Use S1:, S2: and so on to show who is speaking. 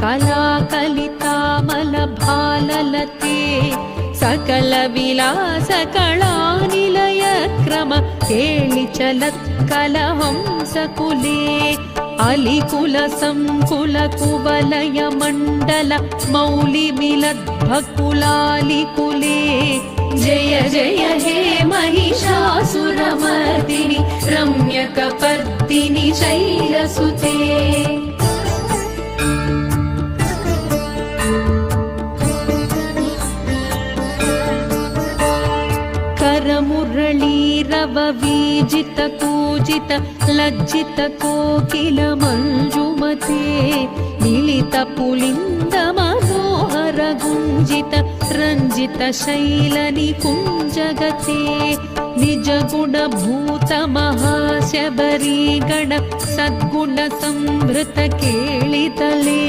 S1: कलाकलितामलभाललते सकलविलासकलानिलय क्रम केलिचलत्कलहंसकुले अलिकुलसङ्कुलकुवलय मण्डल मौलिमिलद्भकुलालिकुले जय जय हे महिषासुरमर्दिनि रम्यकपर्दिनि शैलसुते। करमुरळीरववीजित कूजित लज्जित कोकिल मञ्जुमते मिलित पुलिन्द मनोहर गुञ्जित रञ्जित शैलनिकुञ्जगते निज गुणभूत महाशबरी गण सद्गुण संभृत केळितले